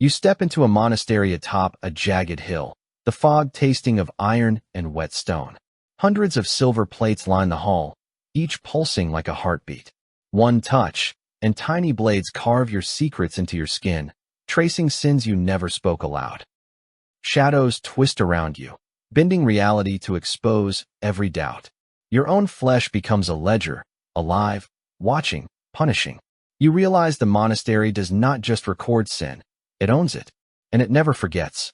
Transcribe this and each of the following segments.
You step into a monastery atop a jagged hill, the fog tasting of iron and wet stone. Hundreds of silver plates line the hall, each pulsing like a heartbeat. One touch, and tiny blades carve your secrets into your skin, tracing sins you never spoke aloud. Shadows twist around you, bending reality to expose every doubt. Your own flesh becomes a ledger, alive, watching, punishing. You realize the monastery does not just record sin, it owns it, and it never forgets.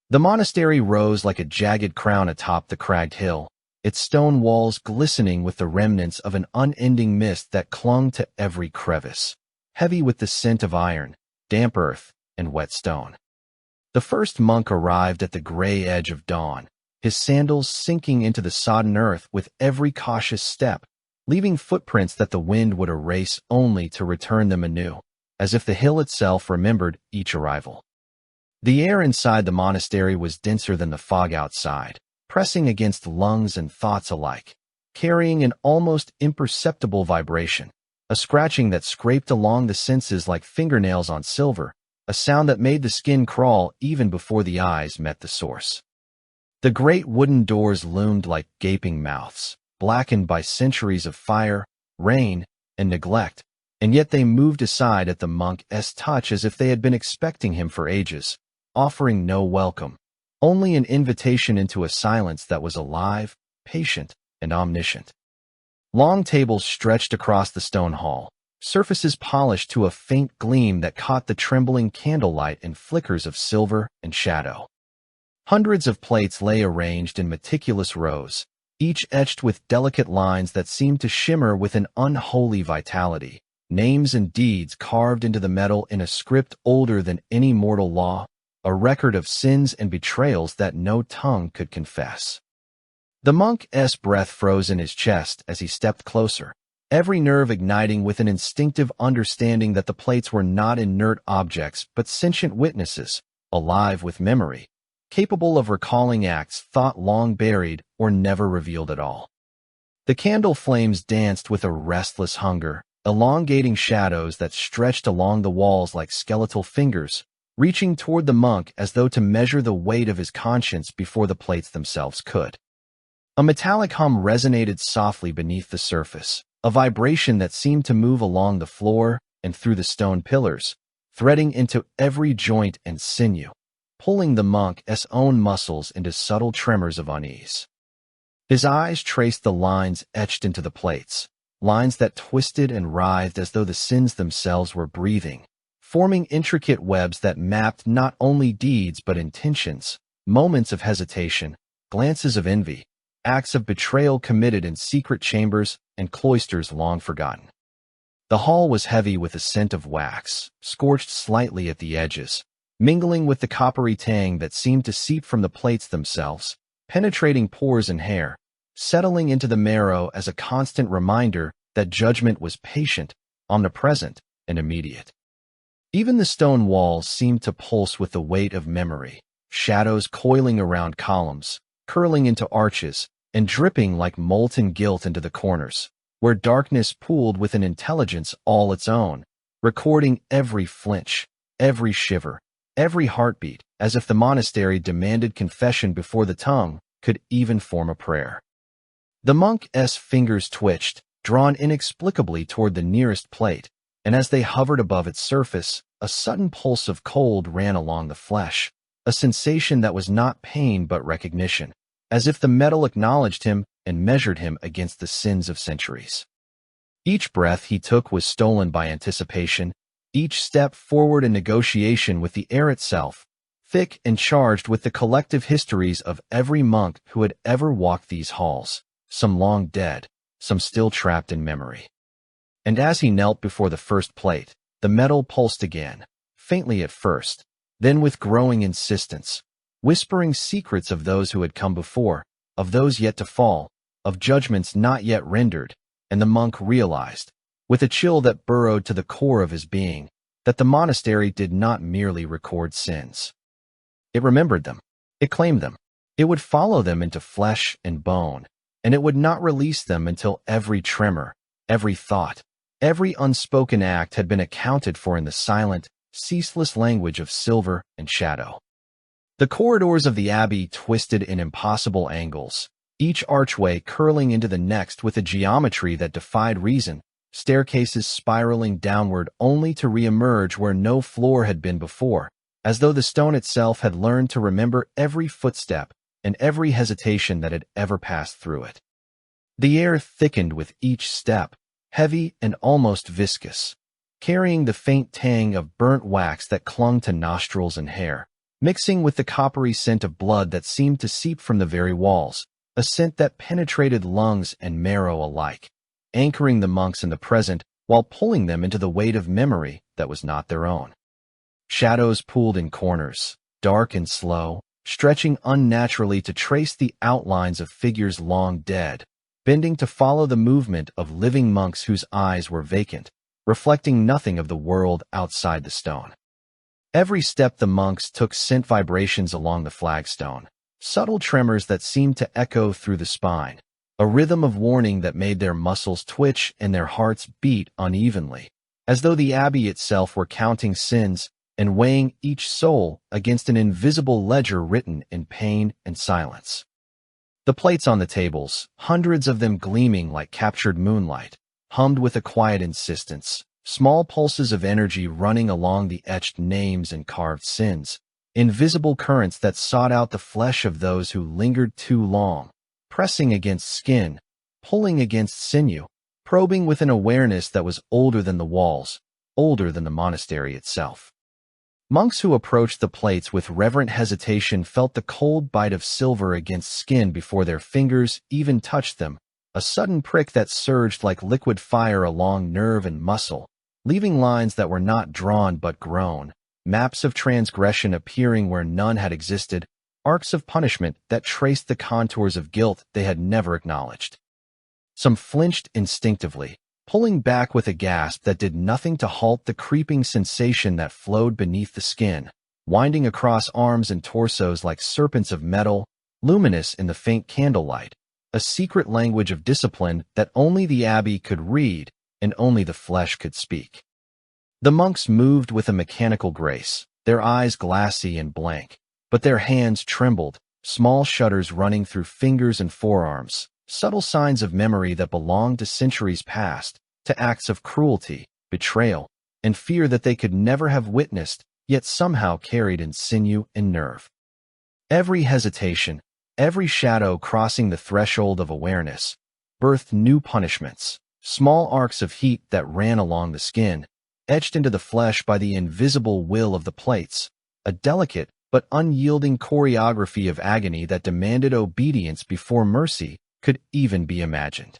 The monastery rose like a jagged crown atop the cragged hill, its stone walls glistening with the remnants of an unending mist that clung to every crevice, heavy with the scent of iron, damp earth, and wet stone. The first monk arrived at the gray edge of dawn, his sandals sinking into the sodden earth with every cautious step, leaving footprints that the wind would erase only to return them anew, as if the hill itself remembered each arrival. The air inside the monastery was denser than the fog outside, pressing against lungs and thoughts alike, carrying an almost imperceptible vibration, a scratching that scraped along the senses like fingernails on silver, a sound that made the skin crawl even before the eyes met the source. The great wooden doors loomed like gaping mouths, blackened by centuries of fire, rain, and neglect, and yet they moved aside at the monk's touch as if they had been expecting him for ages, offering no welcome, only an invitation into a silence that was alive, patient, and omniscient. Long tables stretched across the stone hall, surfaces polished to a faint gleam that caught the trembling candlelight in flickers of silver and shadow. Hundreds of plates lay arranged in meticulous rows, each etched with delicate lines that seemed to shimmer with an unholy vitality, names and deeds carved into the metal in a script older than any mortal law, a record of sins and betrayals that no tongue could confess. The monk's breath froze in his chest as he stepped closer, every nerve igniting with an instinctive understanding that the plates were not inert objects but sentient witnesses, alive with memory, capable of recalling acts thought long buried or never revealed at all. The candle flames danced with a restless hunger, elongating shadows that stretched along the walls like skeletal fingers, reaching toward the monk as though to measure the weight of his conscience before the plates themselves could. A metallic hum resonated softly beneath the surface, a vibration that seemed to move along the floor and through the stone pillars, threading into every joint and sinew, pulling the monk's own muscles into subtle tremors of unease. His eyes traced the lines etched into the plates, lines that twisted and writhed as though the sins themselves were breathing, forming intricate webs that mapped not only deeds but intentions, moments of hesitation, glances of envy, acts of betrayal committed in secret chambers and cloisters long forgotten. The hall was heavy with a scent of wax, scorched slightly at the edges, mingling with the coppery tang that seemed to seep from the plates themselves, penetrating pores and hair, settling into the marrow as a constant reminder that judgment was patient, omnipresent, and immediate. Even the stone walls seemed to pulse with the weight of memory, shadows coiling around columns, curling into arches, and dripping like molten guilt into the corners, where darkness pooled with an intelligence all its own, recording every flinch, every shiver, every heartbeat, as if the monastery demanded confession before the tongue could even form a prayer. The monk's fingers twitched, drawn inexplicably toward the nearest plate, and as they hovered above its surface, a sudden pulse of cold ran along the flesh, a sensation that was not pain but recognition, as if the metal acknowledged him and measured him against the sins of centuries. Each breath he took was stolen by anticipation, each step forward in negotiation with the air itself, thick and charged with the collective histories of every monk who had ever walked these halls, some long dead, some still trapped in memory. And as he knelt before the first plate, the metal pulsed again, faintly at first, then with growing insistence, whispering secrets of those who had come before, of those yet to fall, of judgments not yet rendered, and the monk realized, with a chill that burrowed to the core of his being, that the monastery did not merely record sins. It remembered them. It claimed them. It would follow them into flesh and bone, and it would not release them until every tremor, every thought, every unspoken act had been accounted for in the silent, ceaseless language of silver and shadow. The corridors of the abbey twisted in impossible angles, each archway curling into the next with a geometry that defied reason, staircases spiraling downward only to re-emerge where no floor had been before, as though the stone itself had learned to remember every footstep and every hesitation that had ever passed through it. The air thickened with each step, heavy and almost viscous, carrying the faint tang of burnt wax that clung to nostrils and hair, mixing with the coppery scent of blood that seemed to seep from the very walls, a scent that penetrated lungs and marrow alike, anchoring the monks in the present while pulling them into the weight of memory that was not their own. Shadows pooled in corners, dark and slow, stretching unnaturally to trace the outlines of figures long dead, bending to follow the movement of living monks whose eyes were vacant, reflecting nothing of the world outside the stone. Every step the monks took sent vibrations along the flagstone, subtle tremors that seemed to echo through the spine, a rhythm of warning that made their muscles twitch and their hearts beat unevenly, as though the abbey itself were counting sins and weighing each soul against an invisible ledger written in pain and silence. The plates on the tables, hundreds of them gleaming like captured moonlight, hummed with a quiet insistence, small pulses of energy running along the etched names and carved sins, invisible currents that sought out the flesh of those who lingered too long, pressing against skin, pulling against sinew, probing with an awareness that was older than the walls, older than the monastery itself. Monks who approached the plates with reverent hesitation felt the cold bite of silver against skin before their fingers even touched them, a sudden prick that surged like liquid fire along nerve and muscle, leaving lines that were not drawn but grown, maps of transgression appearing where none had existed, arcs of punishment that traced the contours of guilt they had never acknowledged. Some flinched instinctively, pulling back with a gasp that did nothing to halt the creeping sensation that flowed beneath the skin, winding across arms and torsos like serpents of metal, luminous in the faint candlelight, a secret language of discipline that only the abbey could read and only the flesh could speak. The monks moved with a mechanical grace, their eyes glassy and blank, but their hands trembled, small shudders running through fingers and forearms, subtle signs of memory that belonged to centuries past, to acts of cruelty, betrayal, and fear that they could never have witnessed, yet somehow carried in sinew and nerve. Every hesitation, every shadow crossing the threshold of awareness, birthed new punishments, small arcs of heat that ran along the skin, etched into the flesh by the invisible will of the plates, a delicate but unyielding choreography of agony that demanded obedience before mercy could even be imagined.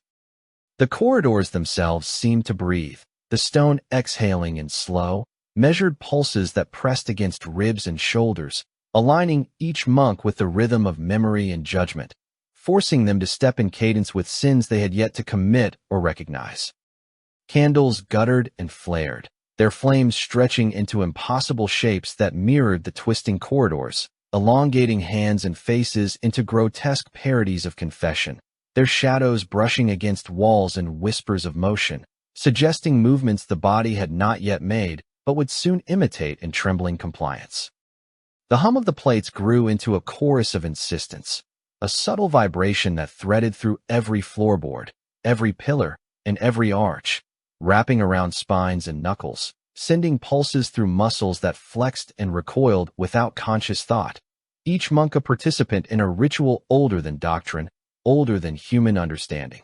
The corridors themselves seemed to breathe, the stone exhaling in slow, measured pulses that pressed against ribs and shoulders, aligning each monk with the rhythm of memory and judgment, forcing them to step in cadence with sins they had yet to commit or recognize. Candles guttered and flared, their flames stretching into impossible shapes that mirrored the twisting corridors, elongating hands and faces into grotesque parodies of confession, their shadows brushing against walls in whispers of motion, suggesting movements the body had not yet made but would soon imitate in trembling compliance. The hum of the plates grew into a chorus of insistence, a subtle vibration that threaded through every floorboard, every pillar, and every arch, wrapping around spines and knuckles, sending pulses through muscles that flexed and recoiled without conscious thought, each monk a participant in a ritual older than doctrine, older than human understanding.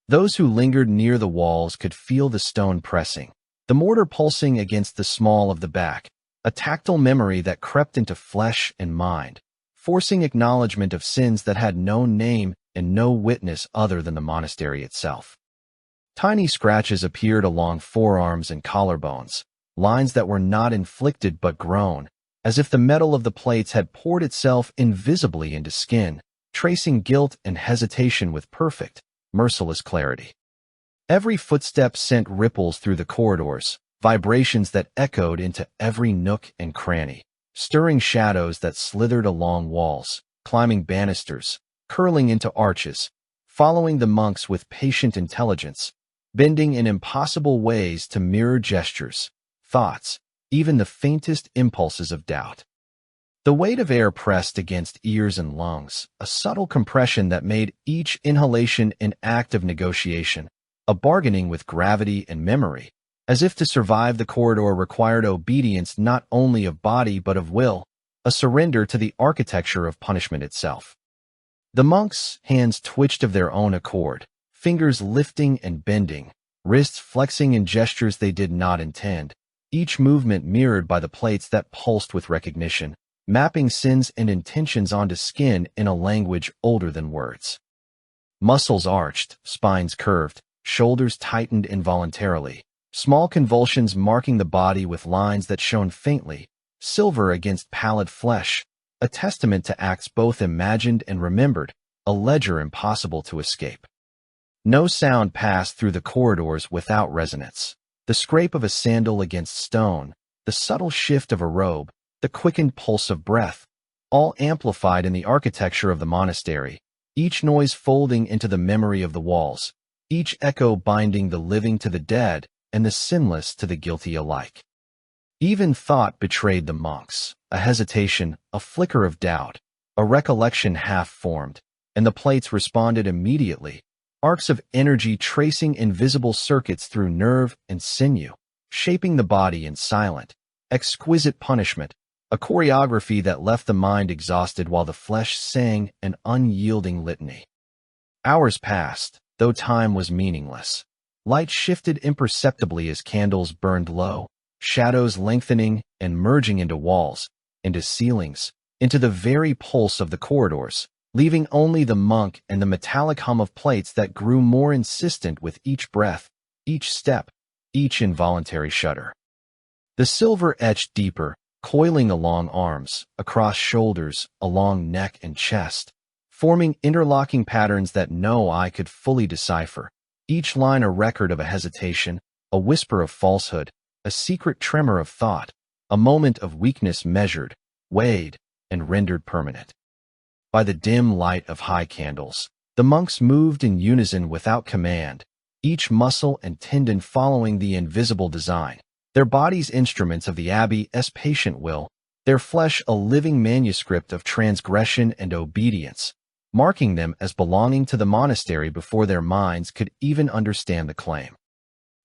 Those who lingered near the walls could feel the stone pressing, the mortar pulsing against the small of the back, a tactile memory that crept into flesh and mind, forcing acknowledgement of sins that had no name and no witness other than the monastery itself. Tiny scratches appeared along forearms and collarbones, lines that were not inflicted but grown, as if the metal of the plates had poured itself invisibly into skin, tracing guilt and hesitation with perfect, merciless clarity. Every footstep sent ripples through the corridors, vibrations that echoed into every nook and cranny, stirring shadows that slithered along walls, climbing banisters, curling into arches, following the monks with patient intelligence, bending in impossible ways to mirror gestures, thoughts, even the faintest impulses of doubt. The weight of air pressed against ears and lungs, a subtle compression that made each inhalation an act of negotiation, a bargaining with gravity and memory, as if to survive the corridor required obedience not only of body but of will, a surrender to the architecture of punishment itself. The monks' hands twitched of their own accord, fingers lifting and bending, wrists flexing in gestures they did not intend, each movement mirrored by the plates that pulsed with recognition, mapping sins and intentions onto skin in a language older than words. Muscles arched, spines curved, shoulders tightened involuntarily, small convulsions marking the body with lines that shone faintly, silver against pallid flesh, a testament to acts both imagined and remembered, a ledger impossible to escape. No sound passed through the corridors without resonance. The scrape of a sandal against stone, the subtle shift of a robe, the quickened pulse of breath, all amplified in the architecture of the monastery, each noise folding into the memory of the walls, each echo binding the living to the dead and the sinless to the guilty alike. Even thought betrayed the monks, a hesitation, a flicker of doubt, a recollection half-formed, and the plates responded immediately, arcs of energy tracing invisible circuits through nerve and sinew, shaping the body in silent, exquisite punishment, a choreography that left the mind exhausted while the flesh sang an unyielding litany. Hours passed, though time was meaningless. Light shifted imperceptibly as candles burned low, shadows lengthening and merging into walls, into ceilings, into the very pulse of the corridors, leaving only the monk and the metallic hum of plates that grew more insistent with each breath, each step, each involuntary shudder. The silver etched deeper, coiling along arms, across shoulders, along neck and chest, forming interlocking patterns that no eye could fully decipher, each line a record of a hesitation, a whisper of falsehood, a secret tremor of thought, a moment of weakness measured, weighed, and rendered permanent. By the dim light of high candles, the monks moved in unison without command, each muscle and tendon following the invisible design, their bodies instruments of the abbey's patient will, their flesh a living manuscript of transgression and obedience, marking them as belonging to the monastery before their minds could even understand the claim.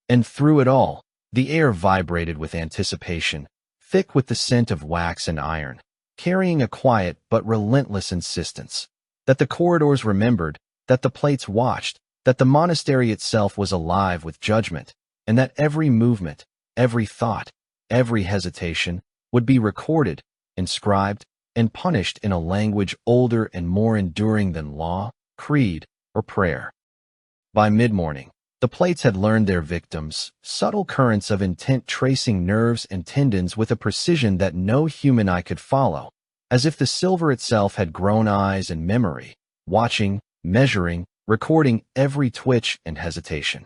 And through it all, the air vibrated with anticipation, thick with the scent of wax and iron, carrying a quiet but relentless insistence, that the corridors remembered, that the plates watched, that the monastery itself was alive with judgment, and that every movement, every thought, every hesitation would be recorded, inscribed, and punished in a language older and more enduring than law, creed, or prayer. By mid-morning, the plates had learned their victims, subtle currents of intent tracing nerves and tendons with a precision that no human eye could follow, as if the silver itself had grown eyes and memory, watching, measuring, recording every twitch and hesitation.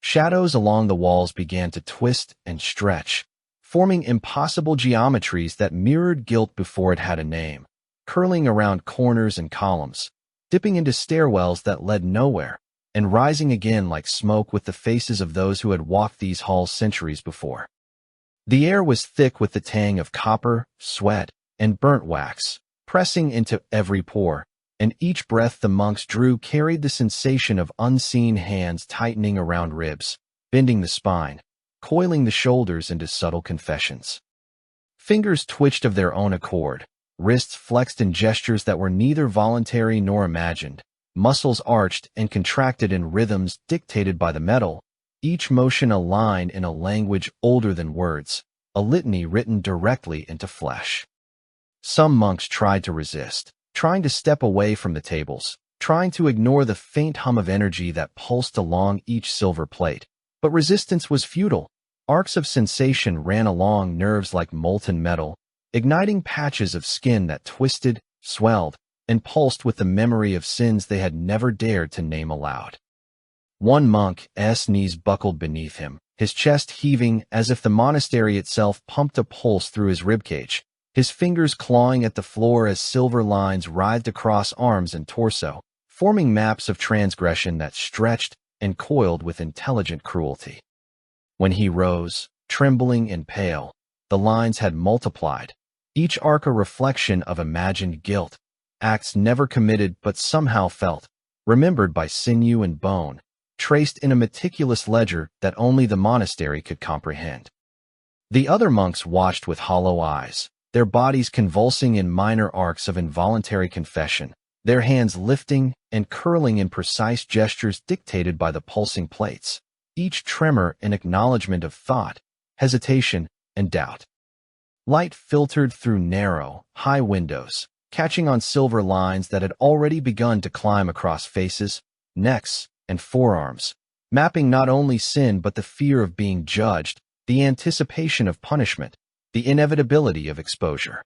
Shadows along the walls began to twist and stretch, forming impossible geometries that mirrored guilt before it had a name, curling around corners and columns, dipping into stairwells that led nowhere, and rising again like smoke with the faces of those who had walked these halls centuries before. The air was thick with the tang of copper, sweat, and burnt wax, pressing into every pore, and each breath the monks drew carried the sensation of unseen hands tightening around ribs, bending the spine, coiling the shoulders into subtle confessions. Fingers twitched of their own accord, wrists flexed in gestures that were neither voluntary nor imagined, muscles arched and contracted in rhythms dictated by the metal, each motion a line in a language older than words, a litany written directly into flesh. Some monks tried to resist, trying to step away from the tables, trying to ignore the faint hum of energy that pulsed along each silver plate. But resistance was futile. Arcs of sensation ran along nerves like molten metal, igniting patches of skin that twisted, swelled, and pulsed with the memory of sins they had never dared to name aloud. One monk's knees buckled beneath him, his chest heaving as if the monastery itself pumped a pulse through his ribcage, his fingers clawing at the floor as silver lines writhed across arms and torso, forming maps of transgression that stretched and coiled with intelligent cruelty. When he rose, trembling and pale, The lines had multiplied, each arc a reflection of imagined guilt, acts never committed but somehow felt, remembered by sinew and bone, traced in a meticulous ledger that only the monastery could comprehend. The other monks watched with hollow eyes, their bodies convulsing in minor arcs of involuntary confession, their hands lifting and curling in precise gestures dictated by the pulsing plates, each tremor an acknowledgement of thought, hesitation, and doubt. Light filtered through narrow, high windows, catching on silver lines that had already begun to climb across faces, necks, and forearms, mapping not only sin but the fear of being judged, the anticipation of punishment, the inevitability of exposure.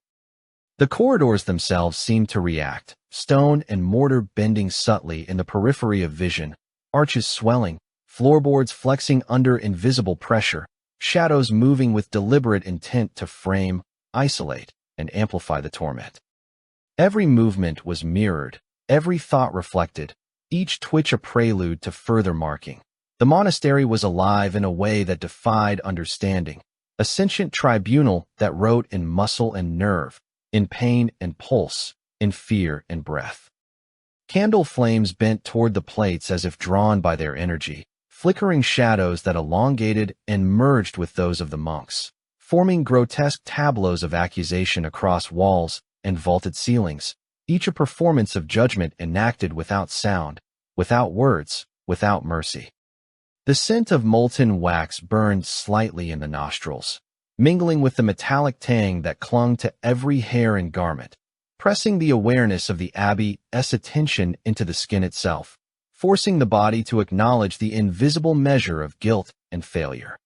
The corridors themselves seemed to react, stone and mortar bending subtly in the periphery of vision, arches swelling, floorboards flexing under invisible pressure, shadows moving with deliberate intent to frame, isolate, and amplify the torment. Every movement was mirrored, every thought reflected, each twitch a prelude to further marking. The monastery was alive in a way that defied understanding, a sentient tribunal that wrote in muscle and nerve, in pain and pulse, in fear and breath. Candle flames bent toward the plates as if drawn by their energy, flickering shadows that elongated and merged with those of the monks, forming grotesque tableaus of accusation across walls and vaulted ceilings, each a performance of judgment enacted without sound, without words, without mercy. The scent of molten wax burned slightly in the nostrils, mingling with the metallic tang that clung to every hair and garment, pressing the awareness of the abbey's attention into the skin itself, forcing the body to acknowledge the invisible measure of guilt and failure.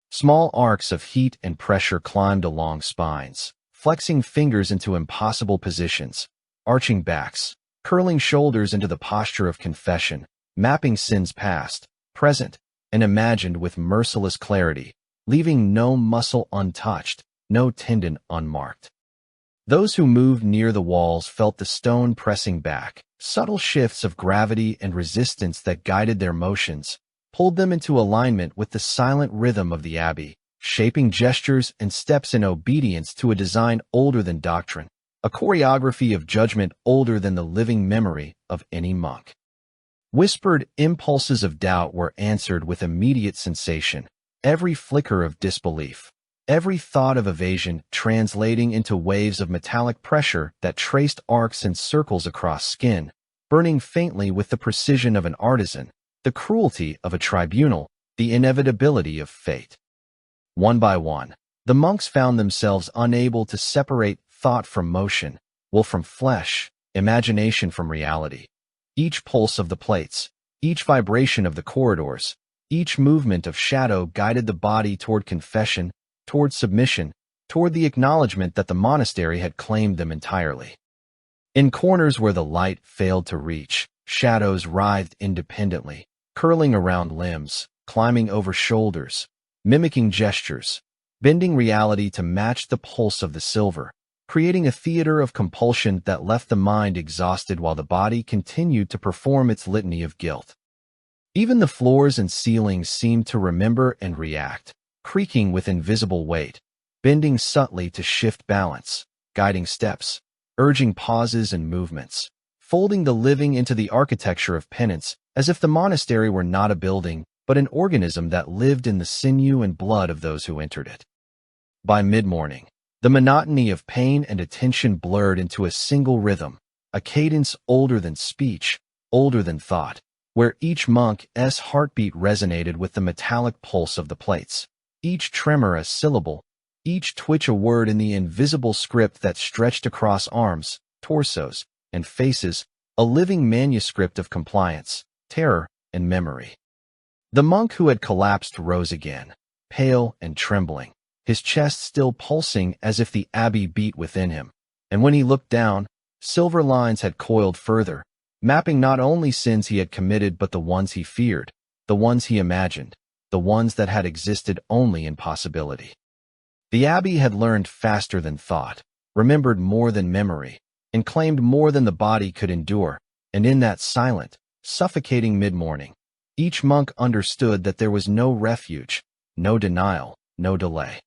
Small arcs of heat and pressure climbed along spines, flexing fingers into impossible positions, arching backs, curling shoulders into the posture of confession, mapping sins past, present, and imagined with merciless clarity, leaving no muscle untouched, no tendon unmarked. Those who moved near the walls felt the stone pressing back, subtle shifts of gravity and resistance that guided their motions, pulled them into alignment with the silent rhythm of the abbey, shaping gestures and steps in obedience to a design older than doctrine, a choreography of judgment older than the living memory of any monk. Whispered impulses of doubt were answered with immediate sensation, every flicker of disbelief, every thought of evasion translating into waves of metallic pressure that traced arcs and circles across skin, burning faintly with the precision of an artisan, the cruelty of a tribunal, the inevitability of fate. One by one, the monks found themselves unable to separate thought from motion, will from flesh, imagination from reality. Each pulse of the plates, each vibration of the corridors, each movement of shadow guided the body toward confession, toward submission, toward the acknowledgement that the monastery had claimed them entirely. In corners where the light failed to reach, shadows writhed independently, curling around limbs, climbing over shoulders, mimicking gestures, bending reality to match the pulse of the silver, creating a theater of compulsion that left the mind exhausted while the body continued to perform its litany of guilt. Even the floors and ceilings seemed to remember and react, creaking with invisible weight, bending subtly to shift balance, guiding steps, urging pauses and movements, folding the living into the architecture of penance as if the monastery were not a building, but an organism that lived in the sinew and blood of those who entered it. By mid-morning, the monotony of pain and attention blurred into a single rhythm, a cadence older than speech, older than thought, where each monk's heartbeat resonated with the metallic pulse of the plates, each tremor a syllable, each twitch a word in the invisible script that stretched across arms, torsos, and faces, a living manuscript of compliance, terror, and memory. The monk who had collapsed rose again, pale and trembling, his chest still pulsing as if the abbey beat within him, and when he looked down, silver lines had coiled further, mapping not only sins he had committed but the ones he feared, the ones he imagined, the ones that had existed only in possibility. The abbey had learned faster than thought, remembered more than memory, and claimed more than the body could endure, and in that silent, suffocating mid-morning, each monk understood that there was no refuge, no denial, no delay.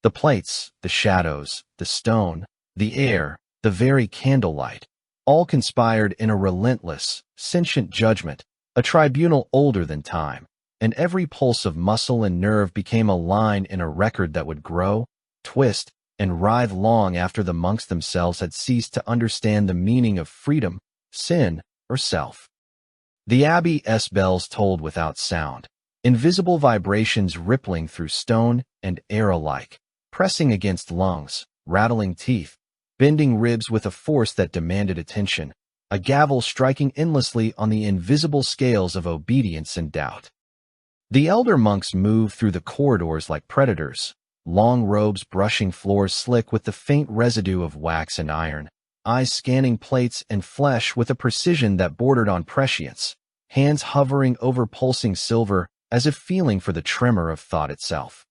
The plates, the shadows, the stone, the air, the very candlelight, all conspired in a relentless, sentient judgment, a tribunal older than time, and every pulse of muscle and nerve became a line in a record that would grow, twist, and writhe long after the monks themselves had ceased to understand the meaning of freedom, sin, or self. The abbey's bells tolled without sound, invisible vibrations rippling through stone and air alike, pressing against lungs, rattling teeth, bending ribs with a force that demanded attention, a gavel striking endlessly on the invisible scales of obedience and doubt. The elder monks moved through the corridors like predators, long robes brushing floors slick with the faint residue of wax and iron, eyes scanning plates and flesh with a precision that bordered on prescience, hands hovering over pulsing silver as if feeling for the tremor of thought itself.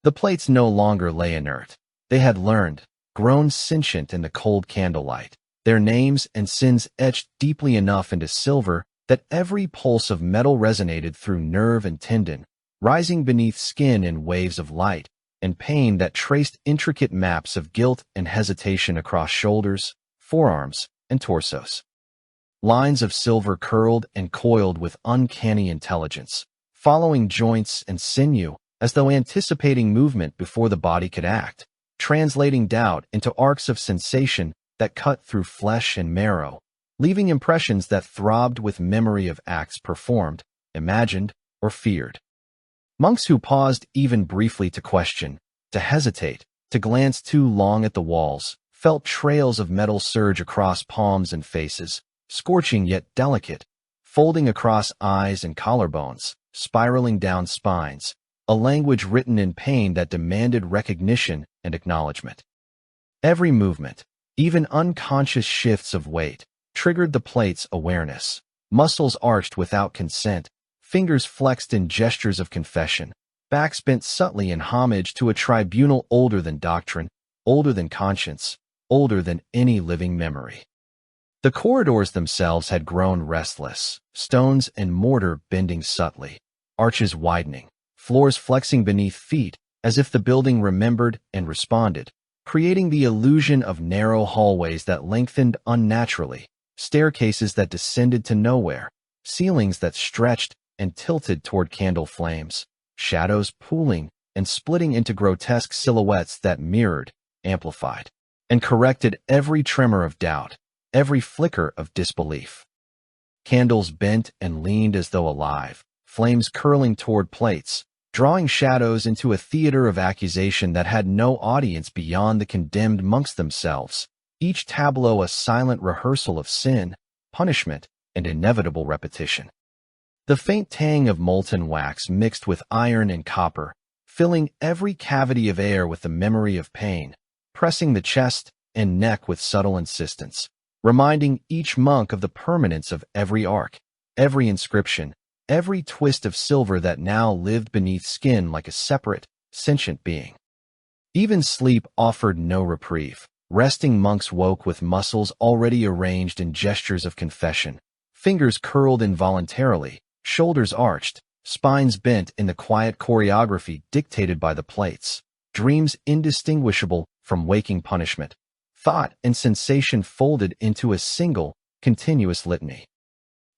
The plates no longer lay inert. They had learned, grown sentient in the cold candlelight, their names and sins etched deeply enough into silver that every pulse of metal resonated through nerve and tendon, rising beneath skin in waves of light and pain that traced intricate maps of guilt and hesitation across shoulders, forearms, and torsos. Lines of silver curled and coiled with uncanny intelligence, following joints and sinew as though anticipating movement before the body could act, translating doubt into arcs of sensation that cut through flesh and marrow, leaving impressions that throbbed with memory of acts performed, imagined, or feared. Monks who paused even briefly to question, to hesitate, to glance too long at the walls, felt trails of metal surge across palms and faces, scorching yet delicate, folding across eyes and collarbones, spiraling down spines, a language written in pain that demanded recognition and acknowledgement. Every movement, even unconscious shifts of weight, triggered the plate's awareness, muscles arched without consent, fingers flexed in gestures of confession, backs bent subtly in homage to a tribunal older than doctrine, older than conscience, older than any living memory. The corridors themselves had grown restless, stones and mortar bending subtly, arches widening, floors flexing beneath feet as if the building remembered and responded, creating the illusion of narrow hallways that lengthened unnaturally, staircases that descended to nowhere, ceilings that stretched and tilted toward candle flames, shadows pooling and splitting into grotesque silhouettes that mirrored, amplified, and corrected every tremor of doubt, every flicker of disbelief. Candles bent and leaned as though alive, flames curling toward plates, drawing shadows into a theater of accusation that had no audience beyond the condemned monks themselves, each tableau a silent rehearsal of sin, punishment, and inevitable repetition. The faint tang of molten wax mixed with iron and copper, filling every cavity of air with the memory of pain, pressing the chest and neck with subtle insistence, reminding each monk of the permanence of every arc, every inscription, every twist of silver that now lived beneath skin like a separate, sentient being. Even sleep offered no reprieve. Resting monks woke with muscles already arranged in gestures of confession, fingers curled involuntarily, shoulders arched, spines bent in the quiet choreography dictated by the plates, dreams indistinguishable from waking punishment, thought and sensation folded into a single, continuous litany.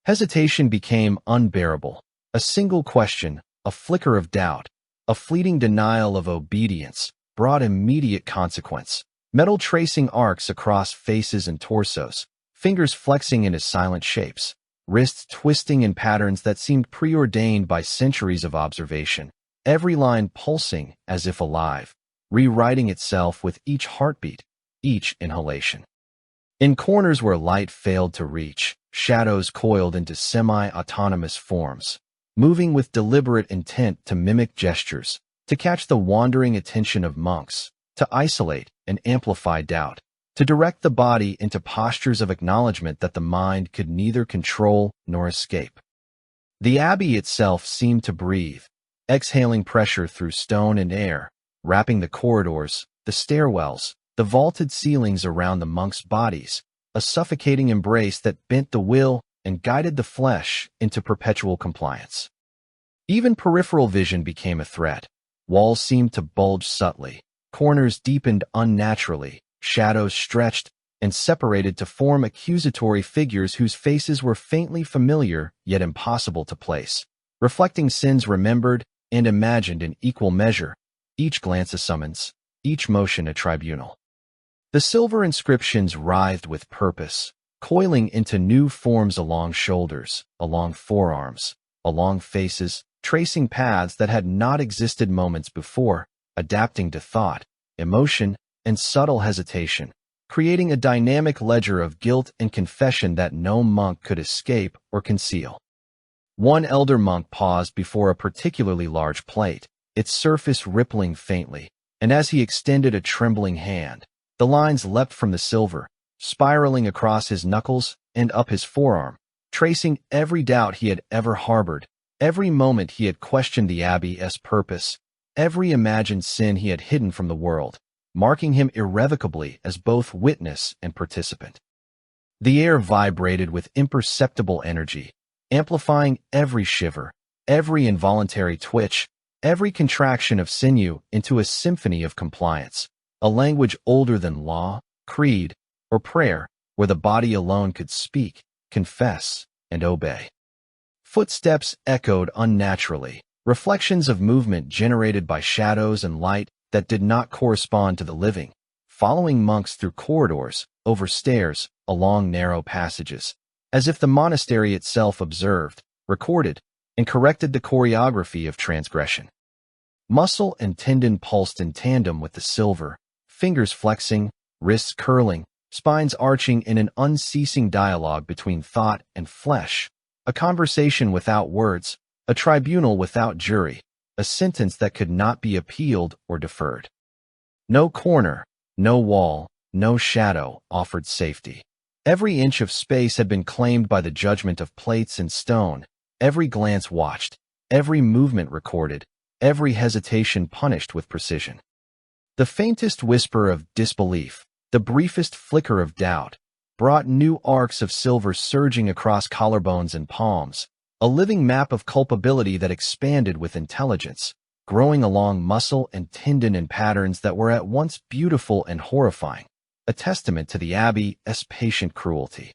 Hesitation became unbearable. A single question, a flicker of doubt, a fleeting denial of obedience, brought immediate consequence. Metal tracing arcs across faces and torsos, fingers flexing into silent shapes, wrists twisting in patterns that seemed preordained by centuries of observation, every line pulsing as if alive, rewriting itself with each heartbeat, each inhalation. In corners where light failed to reach, shadows coiled into semi-autonomous forms, moving with deliberate intent to mimic gestures, to catch the wandering attention of monks, to isolate and amplify doubt, to direct the body into postures of acknowledgement that the mind could neither control nor escape. The abbey itself seemed to breathe, exhaling pressure through stone and air, wrapping the corridors, the stairwells, the vaulted ceilings around the monks' bodies, a suffocating embrace that bent the will and guided the flesh into perpetual compliance. Even peripheral vision became a threat. Walls seemed to bulge subtly, Corners deepened unnaturally, shadows stretched and separated to form accusatory figures whose faces were faintly familiar yet impossible to place, reflecting sins remembered and imagined in equal measure, each glance a summons, each motion a tribunal. The silver inscriptions writhed with purpose, coiling into new forms along shoulders, along forearms, along faces, tracing paths that had not existed moments before, adapting to thought, emotion, and subtle hesitation, creating a dynamic ledger of guilt and confession that no monk could escape or conceal. One elder monk paused before a particularly large plate, its surface rippling faintly, and as he extended a trembling hand, the lines leapt from the silver, spiraling across his knuckles and up his forearm, tracing every doubt he had ever harbored, every moment he had questioned the abbey's purpose, every imagined sin he had hidden from the world, marking him irrevocably as both witness and participant. The air vibrated with imperceptible energy, amplifying every shiver, every involuntary twitch, every contraction of sinew into a symphony of compliance, a language older than law, creed, or prayer, where the body alone could speak, confess, and obey. Footsteps echoed unnaturally, reflections of movement generated by shadows and light that did not correspond to the living, following monks through corridors, over stairs, along narrow passages, as if the monastery itself observed, recorded, and corrected the choreography of transgression. Muscle and tendon pulsed in tandem with the silver, fingers flexing, wrists curling, spines arching in an unceasing dialogue between thought and flesh, a conversation without words, a tribunal without jury, a sentence that could not be appealed or deferred. No corner, no wall, no shadow offered safety. Every inch of space had been claimed by the judgment of plates and stone, every glance watched, every movement recorded, every hesitation punished with precision. The faintest whisper of disbelief, the briefest flicker of doubt, brought new arcs of silver surging across collarbones and palms, a living map of culpability that expanded with intelligence, growing along muscle and tendon in patterns that were at once beautiful and horrifying, a testament to the abbey's patient cruelty.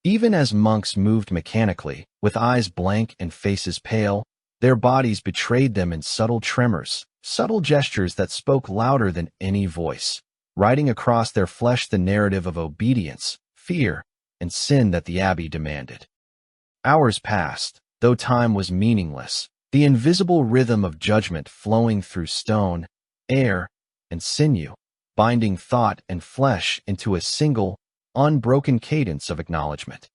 Even as monks moved mechanically, with eyes blank and faces pale, their bodies betrayed them in subtle tremors, subtle gestures that spoke louder than any voice, writing across their flesh the narrative of obedience, fear, and sin that the abbey demanded. Hours passed, though time was meaningless, the invisible rhythm of judgment flowing through stone, air, and sinew, binding thought and flesh into a single, unbroken cadence of acknowledgement.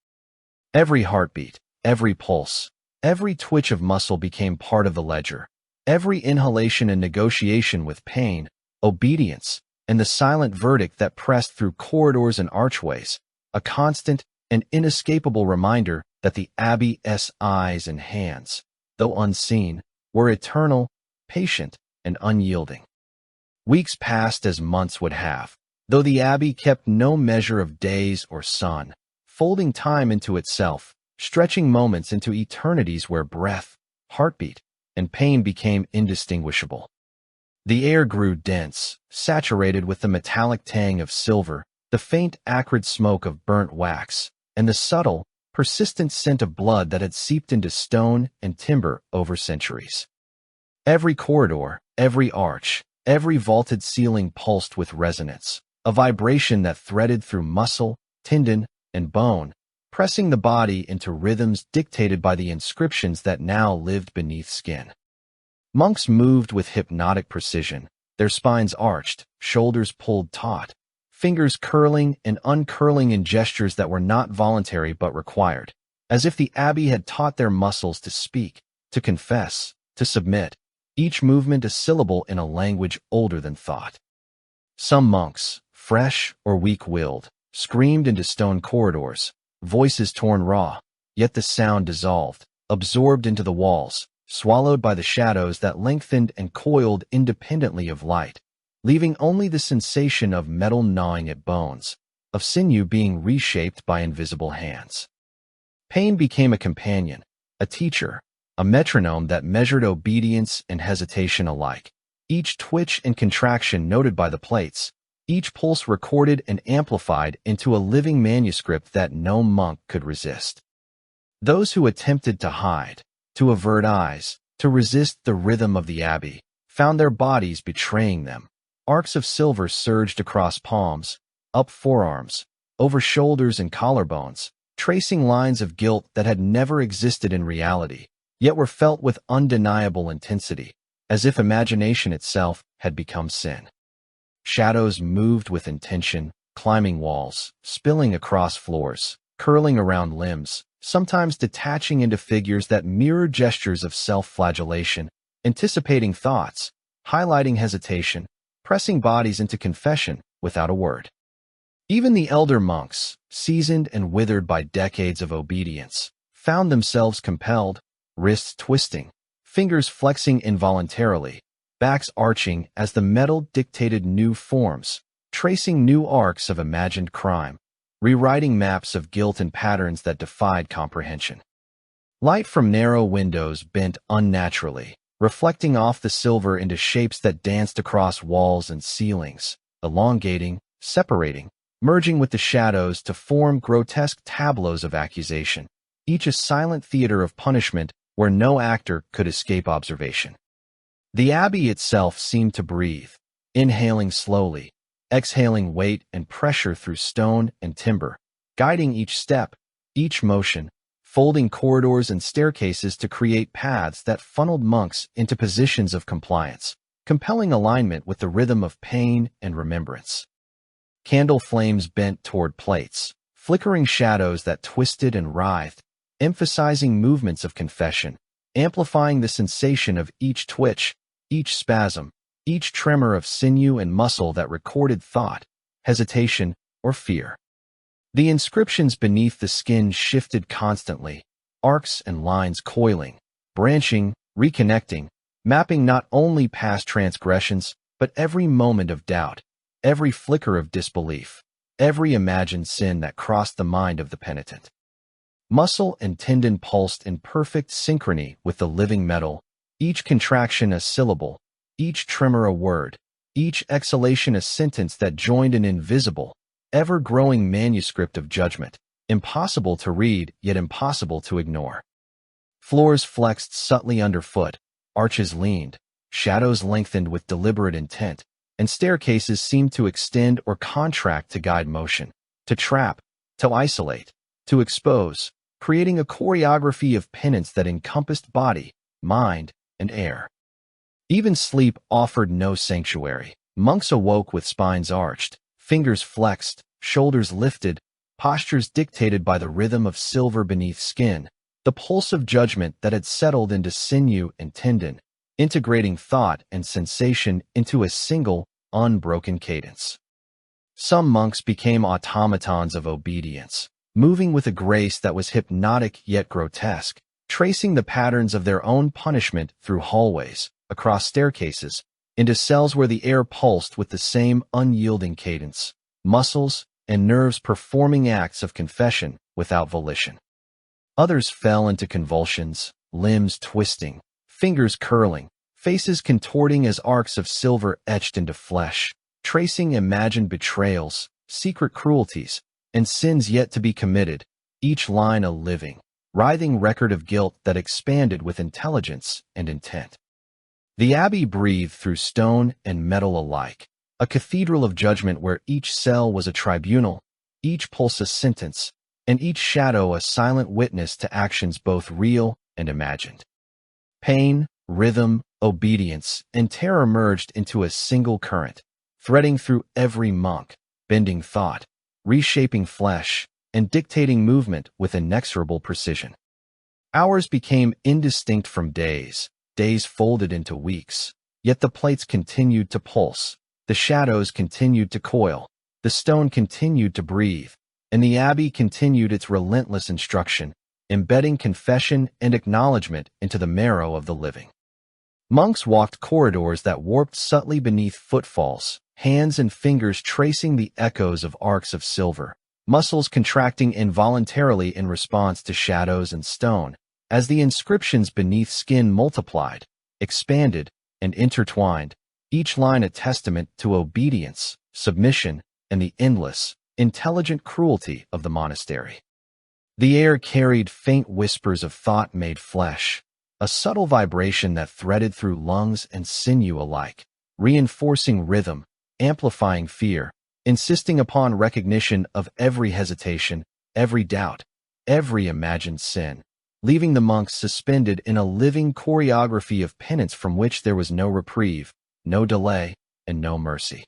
Every heartbeat, every pulse, every twitch of muscle became part of the ledger, every inhalation and negotiation with pain, obedience, and the silent verdict that pressed through corridors and archways, a constant and inescapable reminder that the abbey's eyes and hands, though unseen, were eternal, patient, and unyielding. Weeks passed as months would have, though the abbey kept no measure of days or sun, folding time into itself, stretching moments into eternities where breath, heartbeat, and pain became indistinguishable. The air grew dense, saturated with the metallic tang of silver, the faint acrid smoke of burnt wax, and the subtle, persistent scent of blood that had seeped into stone and timber over centuries. Every corridor, every arch, every vaulted ceiling pulsed with resonance, a vibration that threaded through muscle, tendon, and bone, pressing the body into rhythms dictated by the inscriptions that now lived beneath skin. Monks moved with hypnotic precision, their spines arched, shoulders pulled taut, fingers curling and uncurling in gestures that were not voluntary but required, as if the abbey had taught their muscles to speak, to confess, to submit, each movement a syllable in a language older than thought. Some monks, fresh or weak-willed, screamed into stone corridors, voices torn raw, yet the sound dissolved, absorbed into the walls, swallowed by the shadows that lengthened and coiled independently of light, leaving only the sensation of metal gnawing at bones, of sinew being reshaped by invisible hands. Pain became a companion, a teacher, a metronome that measured obedience and hesitation alike, each twitch and contraction noted by the plates, each pulse recorded and amplified into a living manuscript that no monk could resist. Those who attempted to hide, to avert eyes, to resist the rhythm of the abbey, found their bodies betraying them. Arcs of silver surged across palms, up forearms, over shoulders and collarbones, tracing lines of guilt that had never existed in reality, yet were felt with undeniable intensity, as if imagination itself had become sin. Shadows moved with intention, climbing walls, spilling across floors, curling around limbs, sometimes detaching into figures that mirrored gestures of self-flagellation, anticipating thoughts, highlighting hesitation, pressing bodies into confession without a word. Even the elder monks, seasoned and withered by decades of obedience, found themselves compelled, wrists twisting, fingers flexing involuntarily, backs arching as the metal dictated new forms, tracing new arcs of imagined crime, rewriting maps of guilt and patterns that defied comprehension. Light from narrow windows bent unnaturally, reflecting off the silver into shapes that danced across walls and ceilings, elongating, separating, merging with the shadows to form grotesque tableaus of accusation, each a silent theater of punishment where no actor could escape observation. The abbey itself seemed to breathe, inhaling slowly, exhaling weight and pressure through stone and timber, guiding each step, each motion, folding corridors and staircases to create paths that funneled monks into positions of compliance, compelling alignment with the rhythm of pain and remembrance. Candle flames bent toward plates, flickering shadows that twisted and writhed, emphasizing movements of confession, amplifying the sensation of each twitch, each spasm, each tremor of sinew and muscle that recorded thought, hesitation, or fear. The inscriptions beneath the skin shifted constantly, arcs and lines coiling, branching, reconnecting, mapping not only past transgressions, but every moment of doubt, every flicker of disbelief, every imagined sin that crossed the mind of the penitent. Muscle and tendon pulsed in perfect synchrony with the living metal, each contraction a syllable, each tremor a word, each exhalation a sentence that joined an invisible, ever-growing manuscript of judgment, impossible to read yet impossible to ignore. Floors flexed subtly underfoot, arches leaned, shadows lengthened with deliberate intent, and staircases seemed to extend or contract to guide motion, to trap, to isolate, to expose, creating a choreography of penance that encompassed body, mind, and air. Even sleep offered no sanctuary. Monks awoke with spines arched, fingers flexed, shoulders lifted, postures dictated by the rhythm of silver beneath skin, the pulse of judgment that had settled into sinew and tendon, integrating thought and sensation into a single, unbroken cadence. Some monks became automatons of obedience, moving with a grace that was hypnotic yet grotesque, tracing the patterns of their own punishment through hallways, across staircases, into cells where the air pulsed with the same unyielding cadence, muscles and nerves performing acts of confession without volition. Others fell into convulsions, limbs twisting, fingers curling, faces contorting as arcs of silver etched into flesh, tracing imagined betrayals, secret cruelties, and sins yet to be committed, each line a living, writhing record of guilt that expanded with intelligence and intent. The abbey breathed through stone and metal alike, a cathedral of judgment where each cell was a tribunal, each pulse a sentence, and each shadow a silent witness to actions both real and imagined. Pain, rhythm, obedience, and terror merged into a single current, threading through every monk, bending thought, reshaping flesh, and dictating movement with inexorable precision. Hours became indistinct from days, days folded into weeks, yet the plates continued to pulse, the shadows continued to coil, the stone continued to breathe, and the abbey continued its relentless instruction, embedding confession and acknowledgement into the marrow of the living. Monks walked corridors that warped subtly beneath footfalls, hands and fingers tracing the echoes of arcs of silver, muscles contracting involuntarily in response to shadows and stone, as the inscriptions beneath skin multiplied, expanded, and intertwined, each line a testament to obedience, submission, and the endless, intelligent cruelty of the monastery. The air carried faint whispers of thought-made flesh, a subtle vibration that threaded through lungs and sinew alike, reinforcing rhythm, amplifying fear, insisting upon recognition of every hesitation, every doubt, every imagined sin, leaving the monks suspended in a living choreography of penance from which there was no reprieve, no delay, and no mercy.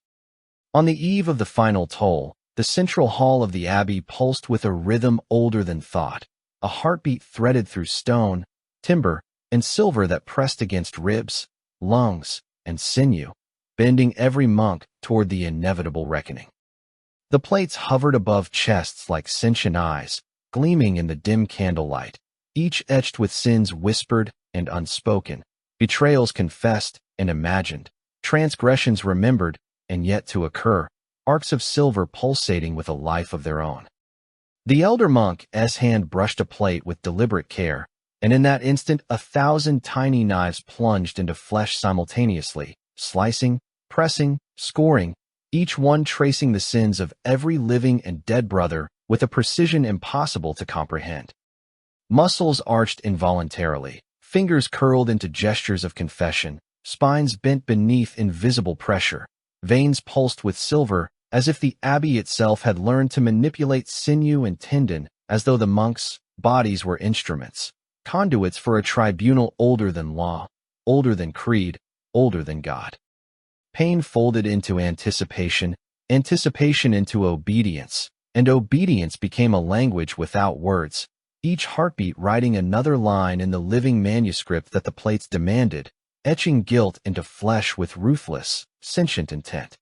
On the eve of the final toll, the central hall of the abbey pulsed with a rhythm older than thought, a heartbeat threaded through stone, timber, and silver that pressed against ribs, lungs, and sinew, bending every monk toward the inevitable reckoning. The plates hovered above chests like sentient eyes, gleaming in the dim candlelight, each etched with sins whispered and unspoken, betrayals confessed and imagined, transgressions remembered and yet to occur, arcs of silver pulsating with a life of their own. The elder monk's hand brushed a plate with deliberate care, and in that instant 1,000 tiny knives plunged into flesh simultaneously, slicing, pressing, scoring, each one tracing the sins of every living and dead brother with a precision impossible to comprehend. Muscles arched involuntarily, fingers curled into gestures of confession, spines bent beneath invisible pressure, veins pulsed with silver, as if the abbey itself had learned to manipulate sinew and tendon, as though the monks' bodies were instruments, conduits for a tribunal older than law, older than creed, older than God. Pain folded into anticipation, anticipation into obedience, and obedience became a language without words, each heartbeat writing another line in the living manuscript that the plates demanded, etching guilt into flesh with ruthless, sentient intent.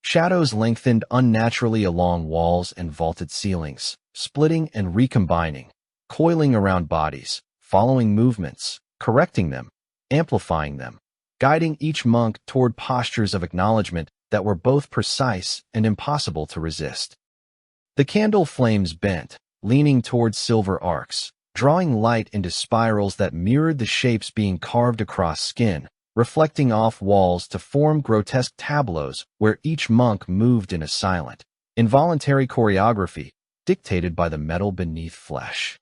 Shadows lengthened unnaturally along walls and vaulted ceilings, splitting and recombining, coiling around bodies, following movements, correcting them, amplifying them, guiding each monk toward postures of acknowledgement that were both precise and impossible to resist. The candle flames bent, leaning toward silver arcs, drawing light into spirals that mirrored the shapes being carved across skin, reflecting off walls to form grotesque tableaus where each monk moved in a silent, involuntary choreography dictated by the metal beneath flesh.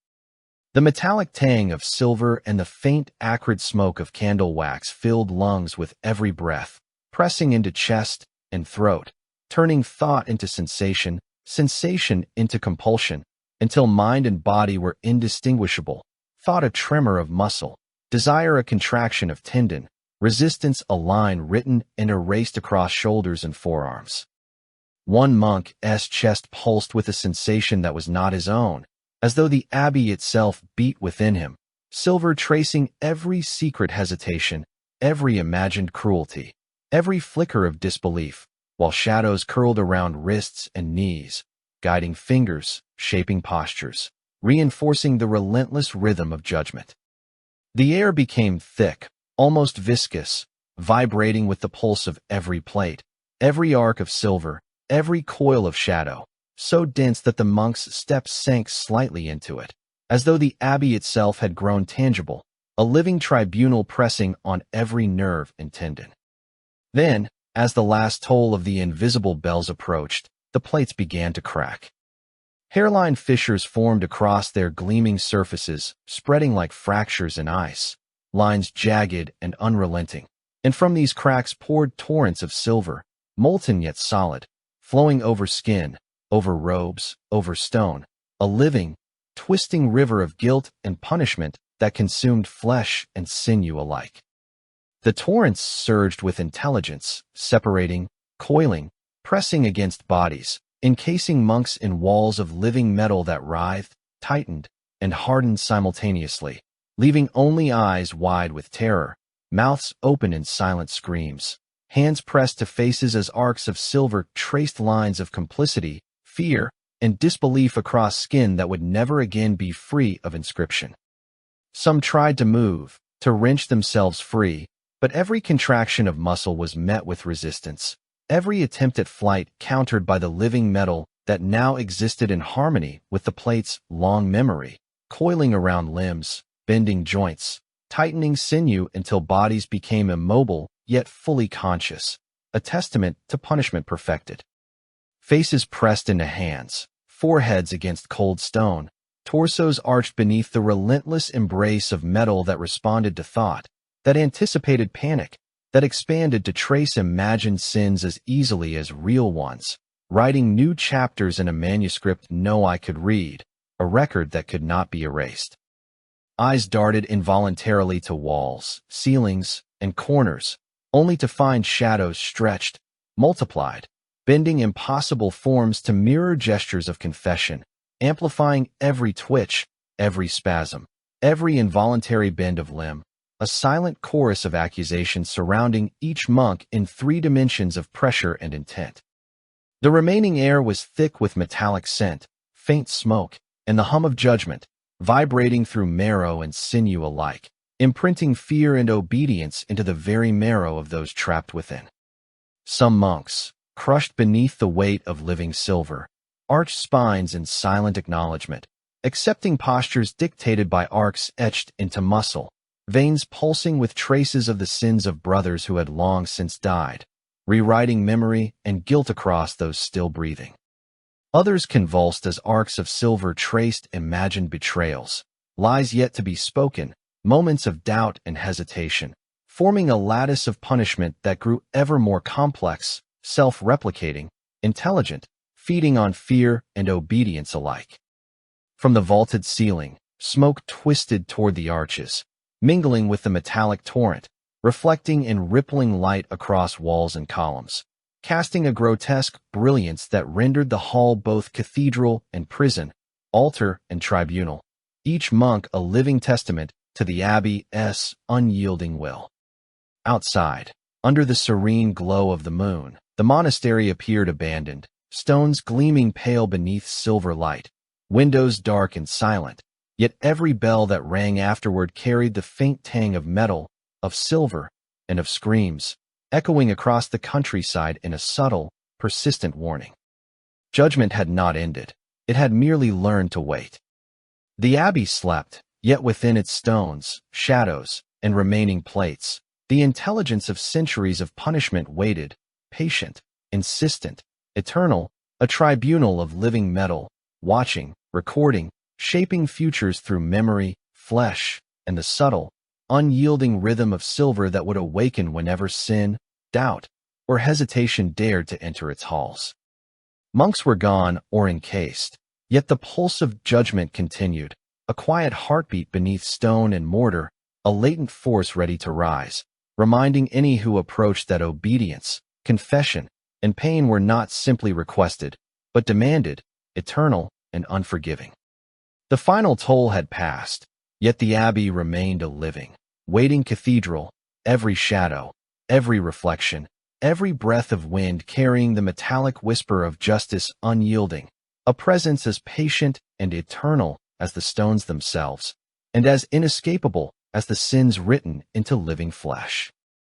The metallic tang of silver and the faint, acrid smoke of candle wax filled lungs with every breath, pressing into chest and throat, turning thought into sensation, sensation into compulsion, until mind and body were indistinguishable, thought a tremor of muscle, desire a contraction of tendon, resistance a line written and erased across shoulders and forearms. One monk's chest pulsed with a sensation that was not his own, as though the abbey itself beat within him, silver tracing every secret hesitation, every imagined cruelty, every flicker of disbelief, while shadows curled around wrists and knees, guiding fingers, shaping postures, reinforcing the relentless rhythm of judgment. The air became thick, almost viscous, vibrating with the pulse of every plate, every arc of silver, every coil of shadow, so dense that the monks' steps sank slightly into it, as though the abbey itself had grown tangible, a living tribunal pressing on every nerve and tendon. Then, as the last toll of the invisible bells approached, the plates began to crack. Hairline fissures formed across their gleaming surfaces, spreading like fractures in ice, lines jagged and unrelenting, and from these cracks poured torrents of silver, molten yet solid, flowing over skin, over robes, over stone, a living, twisting river of guilt and punishment that consumed flesh and sinew alike. The torrents surged with intelligence, separating, coiling, pressing against bodies, encasing monks in walls of living metal that writhed, tightened, and hardened simultaneously, leaving only eyes wide with terror, mouths open in silent screams, hands pressed to faces as arcs of silver traced lines of complicity, fear, and disbelief across skin that would never again be free of inscription. Some tried to move, to wrench themselves free, but every contraction of muscle was met with resistance, every attempt at flight countered by the living metal that now existed in harmony with the plate's long memory, coiling around limbs, bending joints, tightening sinew until bodies became immobile yet fully conscious, a testament to punishment perfected. Faces pressed into hands, foreheads against cold stone, torsos arched beneath the relentless embrace of metal that responded to thought, that anticipated panic, that expanded to trace imagined sins as easily as real ones, writing new chapters in a manuscript no eye could read, a record that could not be erased. Eyes darted involuntarily to walls, ceilings, and corners, only to find shadows stretched, multiplied, bending impossible forms to mirror gestures of confession, amplifying every twitch, every spasm, every involuntary bend of limb, a silent chorus of accusation surrounding each monk in 3 dimensions of pressure and intent. The remaining air was thick with metallic scent, faint smoke, and the hum of judgment, vibrating through marrow and sinew alike, imprinting fear and obedience into the very marrow of those trapped within. Some monks, crushed beneath the weight of living silver, arched spines in silent acknowledgement, accepting postures dictated by arcs etched into muscle, veins pulsing with traces of the sins of brothers who had long since died, rewriting memory and guilt across those still breathing. Others convulsed as arcs of silver traced imagined betrayals, lies yet to be spoken, moments of doubt and hesitation, forming a lattice of punishment that grew ever more complex, self-replicating, intelligent, feeding on fear and obedience alike. From the vaulted ceiling, smoke twisted toward the arches, mingling with the metallic torrent, reflecting in rippling light across walls and columns, casting a grotesque brilliance that rendered the hall both cathedral and prison, altar and tribunal, each monk a living testament to the abbey's unyielding will. Outside, under the serene glow of the moon, the monastery appeared abandoned, stones gleaming pale beneath silver light, windows dark and silent, yet every bell that rang afterward carried the faint tang of metal, of silver, and of screams, echoing across the countryside in a subtle, persistent warning. Judgment had not ended. It had merely learned to wait. The abbey slept, yet within its stones, shadows, and remaining plates, the intelligence of centuries of punishment waited, patient, insistent, eternal, a tribunal of living metal, watching, recording, shaping futures through memory, flesh, and the subtle, unyielding rhythm of silver that would awaken whenever sin, doubt, or hesitation dared to enter its halls. Monks were gone or encased, yet the pulse of judgment continued, a quiet heartbeat beneath stone and mortar, a latent force ready to rise, reminding any who approached that obedience, confession, and pain were not simply requested, but demanded, eternal and unforgiving. The final toll had passed, yet the abbey remained a living, waiting cathedral, every shadow, every reflection, every breath of wind carrying the metallic whisper of justice unyielding, a presence as patient and eternal as the stones themselves, and as inescapable as the sins written into living flesh.